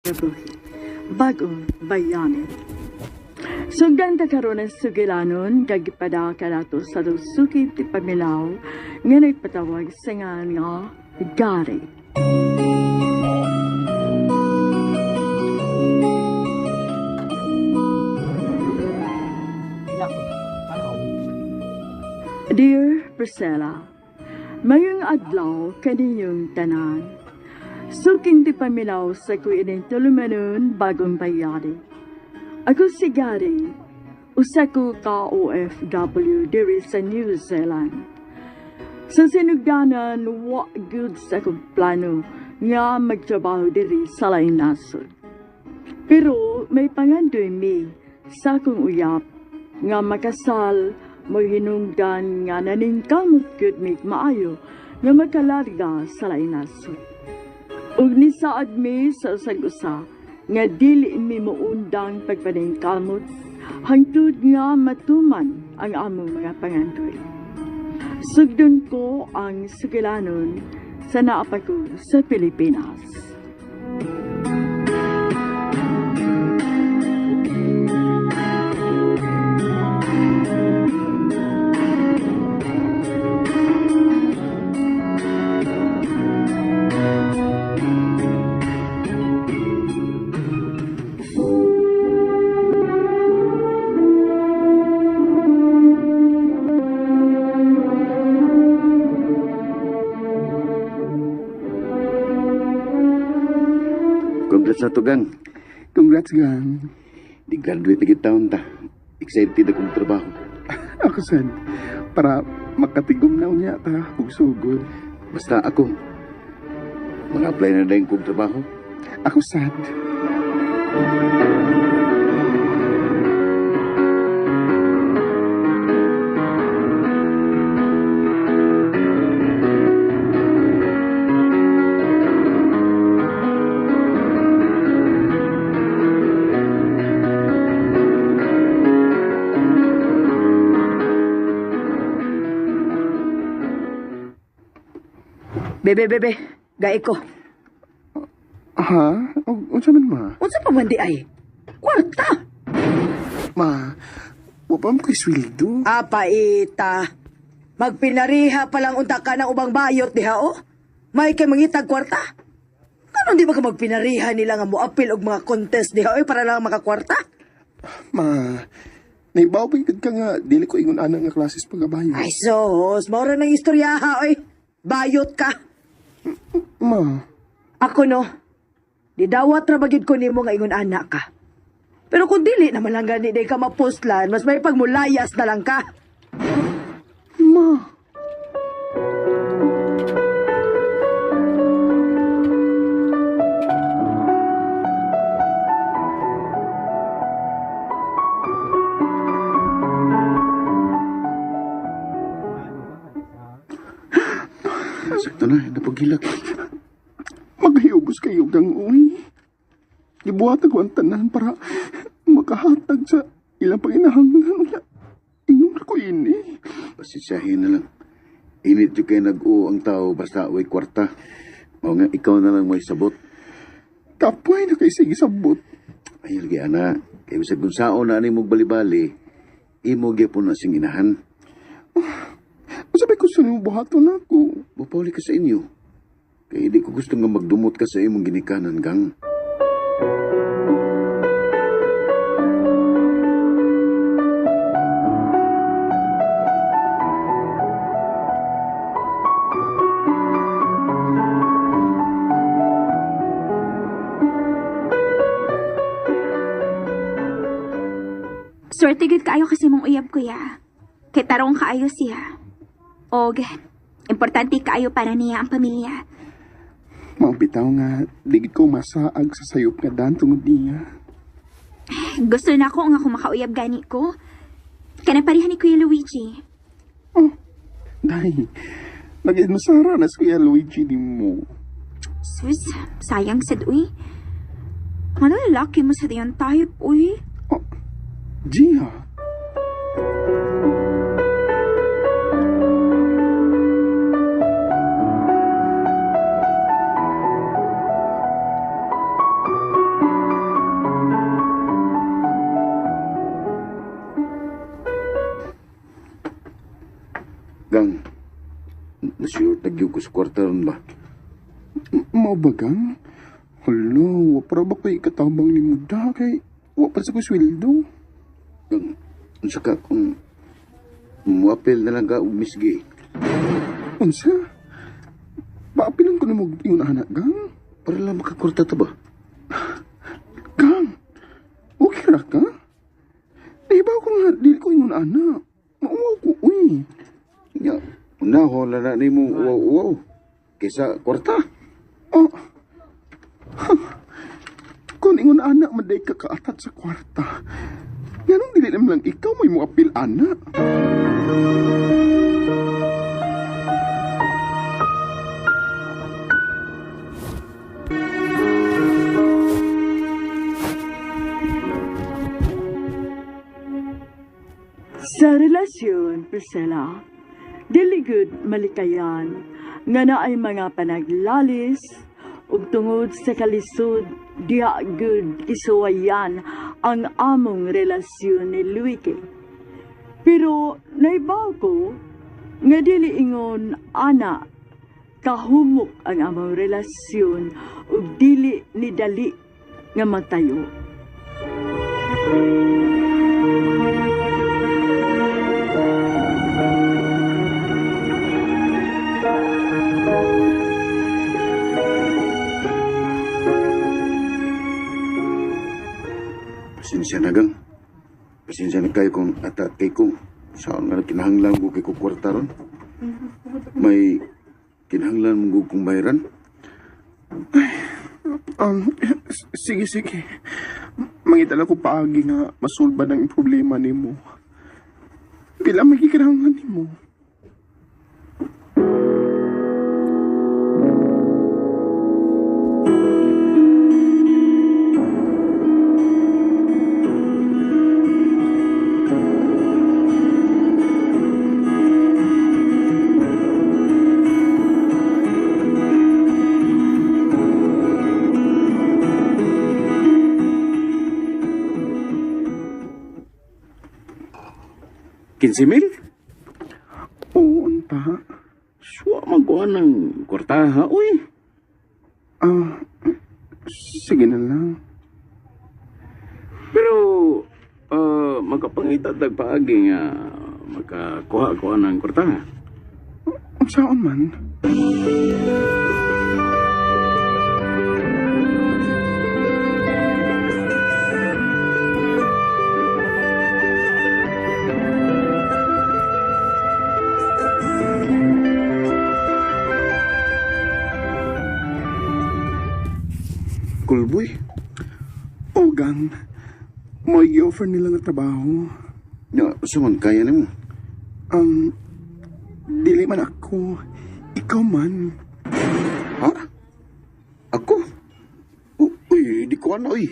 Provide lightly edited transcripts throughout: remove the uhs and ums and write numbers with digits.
Kabuhi, bagong bayani. Sugdan ta karon ang sugilanon kagipada kanato sa suki ti pamilaw nga nagpatawag sa nga gari. Dear Priscilla, mayong adlaw kaninyong tanan. Suking ti pamilaw sa kuining tulumanon bagong bayani. Ako si Gary, usa ko ka OFW diri sa New Zealand. Sa sinugdanan, wa good sa kong plano nga magtrabaho diri sa lain nasod. Pero may pangandoy mi sa akong uyap nga makasal mo hinungdan nga naningkamot gud mi maayo nga magkalarga sa lain nasod. Ug ni saad mi sa usag-usa nga dili mi moundang pagpaningkamot hangtod nga matuman ang among mga pangandoy. Sugdon ko ang sugilanon sa naapa ko sa Pilipinas. Congrats sa to, gang. Congrats, gang. Di-graduate na kita ta. Excited akong trabaho. Ako sad, para makatigom na unya ta, ug sugod. Basta ako, mag-apply na dahil kong trabaho. Ako sad. Bebe, gai ko. Ha? Unsa man, ma? Unsa pa man di ay? Kwarta! Ma, wa pa mo kay sweldo. Apaita. Magpinariha pa lang unta ka ng ubang bayot diha, oh. May kay mangitag kwarta. Kanon di ba ka magpinariha nila nga moapil og mga contest diha, oy, para lang makakwarta? Ma, naibaw ba ka nga dili ko ingon ana nga klases pagabayo. Ay sos, maura ng istoryaha, oy. Bayot ka. Ma, Ako no, didawat ra bagid ko nimo nga ingon anak ka. Pero kung dili naman lang gani day ka mapostlan, mas may pagmulayas na lang ka. ma. Sakto na, napagilak. Maghiubos kayo gang uy. Gibuhat ako ang tanan para makahatag sa ilang panginahanglan unya. Ingon ako ini. Pasisyahin na lang. Init yung kayo nag-u ang tao basta way kwarta. Mao nga, ikaw na lang may sabot. Kapoy na kay sige sabot. Ay, lagi, ana. Kaya sa kung saan na mong bali-bali, imo gyapon na sing inahan. Sabi ko sa nimo buhaton ako. Mapawali ka sa inyo. Kaya hindi ko gusto nga magdumot ka sa imong ginikanan, gang. Swerte gud kaayo kasi mong uyab kuya. Kay tarong kaayo siya. Og, importante kaayo para niya ang pamilya. Mga bitaw nga, digid ko masaag sa sayop nga dan tungod niya. Gusto na ko nga kung makauyab gani ko. Kanaparihan ni Kuya Luigi. Day, nag-inusara na si Kuya Luigi ni mo. Sus, sayang sad uy. Ano lalaki mo sa diyan type uy? Gia, ko sa kwarta ron ba? Mao ba gang? Hala, para ba kay katabang ni Muda kay wapan sa ko sweldo? Ang saka kung muapil na lang ka umisgi. Unsa? Paapilan ko na mo yung anak gang? Para lang makakwarta ta ba? Gang, okay ra ka? Nahibaw ko nga, dili ko yung anak. Mauwaw ko, uy. Ya, unaho na na ni mo wow kaysa kwarta. Oh. Kung ingon anak, maday ka kaatat sa kwarta. Ganun dili naman lang ikaw may mo apil anak. Sa relasyon, Priscilla, dili gud malikayan nga naay mga panaglalis ug tungod sa kalisod diha gud isuwayan ang among relasyon ni Luike. Pero naibaw ko nga dili ingon ana kahumok ang among relasyon ug dili ni dali nga magtayo. Pasensya na gang. Pasensya na kayo kung atat kay ko. Saan nga kinahanglan mo kay ko kwarta ron? May kinahanglan mo kong bayaran? Sige, sige. Mangitala ko paagi nga masolba ng problema ni mo. Pila magkikirangan ni mo. $15,000? Oo, unta. Suwa magawa ng kwartaha, uy. Sige na lang. Pero, magkapangitad paagi nga makakuha ko ng kwartaha. Ang saan man? Kulboy? O, gang. May i-offer nila nga trabaho. Ya, saan kaya ni mo? Dili man ako. Ikaw man. Ha? Ako? Uy, di ko ano, uy.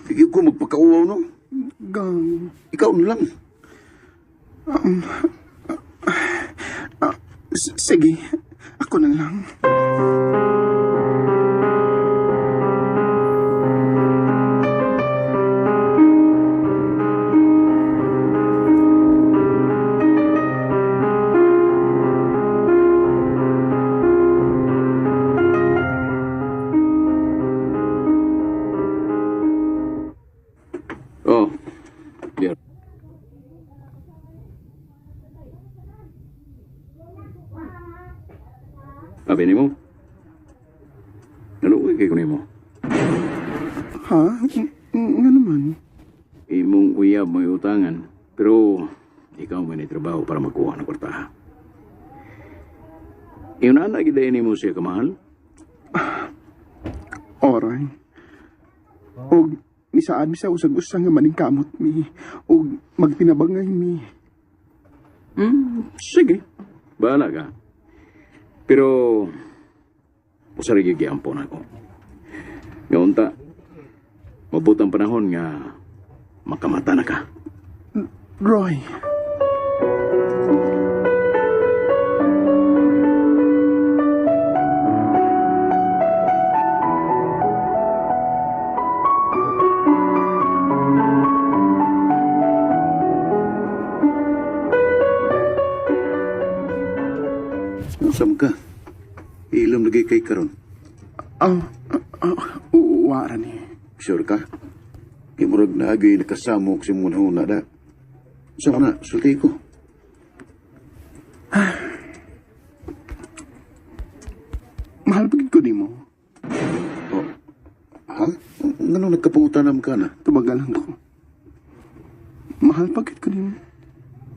Sige ko magpakauwaw, no? Gang. Ikaw na lang. Sige. Ako na lang. Oh, dear. Sabi ni mo? Naluwi kayo ni mo? Ha? Nga naman. Imong uyab mo utangan, pero ikaw may trabaho para magkuha ng kwartaha. Yung nanagday ni mo siya kamahal? Oray. Og misaan siya usag-usang nga maning kamot mi. Og magtinabangay mi. Sige. Bahala ka. Pero, usarigi giampon ako. Ngayon ta, mabutang panahon nga makamata na ka. Roy. Nasam ka? lagi kay karon. Wara ni. Sure ka? Imurag na agay nakasamok si muna una da. Sa na, sulti ko. Mahal pagid ko nimo. Oh. Ha? Ngano nagkapangutanam ka na? Tubagalan ko. Mahal pagid ko nimo.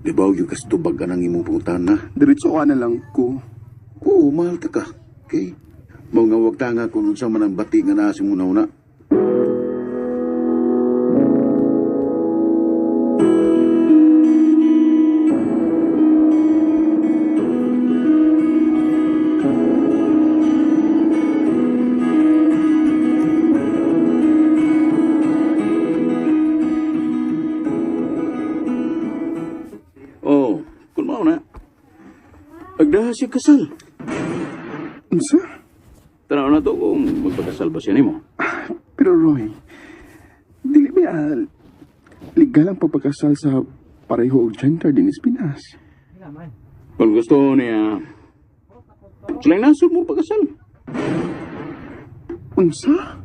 Di ba yung kastubag ka ng imong pangutan na? Diretso ka na lang ko. Oo, mahal ta ka. Okay? Mga wag tanga kung sa manang bati nga na si muna una. Oh, kung mao na. Agdaha siya kasal. Unsa? Tanaw na to kung magpakasal ba siya nimo. Pero Roy, dili ba legal ang pagpakasal sa pareho og gender din sa Pinas? Kung gusto niya, silang nasod mo pagkasal. Unsa?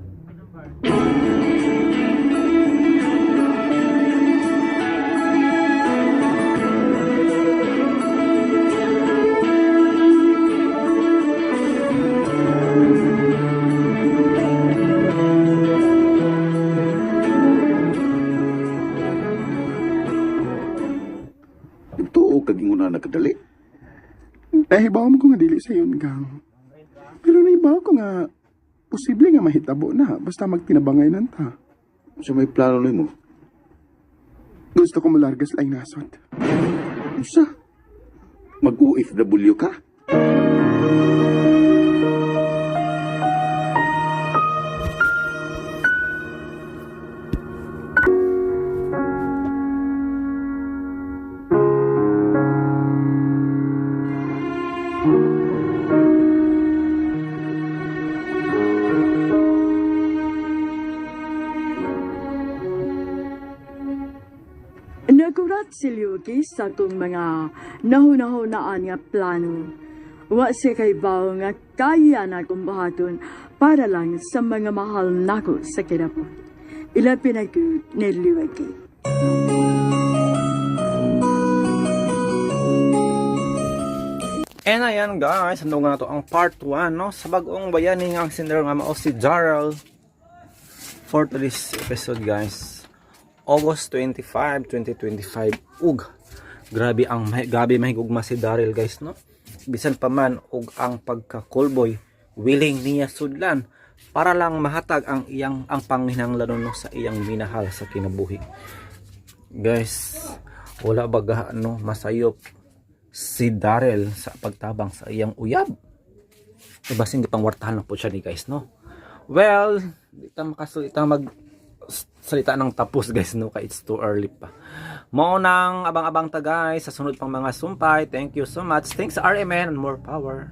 Ito o kaging una nakadali. Nahibaw mo ko nga dili sa yun, gang. Pero nahibaw ko nga posible nga mahitabo na basta magtinabangay nanta. Sa may plano nimo. Gusto ko malargas lang nasod. Usa? Mag-OFW ka? Nagurat si Luki sa akong mga nahunahunaan nga plano. Wa siya kay bao nga kaya na akong buhaton para lang sa mga mahal nako sa kinapon. Ilapin ako ni Luki. And ayan guys, ano nga to ang part 1 no sa bagong bayani nga ang sender nga mao si Jarrell for today's episode guys. August 25, 2025 ug grabe ang mahigugma si Daryl guys no. Bisan pa man ug ang pagka-callboy willing niya sudlan para lang mahatag ang panghinanglan no sa iyang minahal sa kinabuhi. Guys, wala baga no masayop si Daryl sa pagtabang sa iyang uyab. Diba hindi pang wartahan lang po siya ni guys no. Well, di ta makasulita salita ng tapos guys no kay it's too early pa. Mao nang abang-abang ta guys sa sunod pang mga sumpay. Thank you so much. Thanks RMN and more power.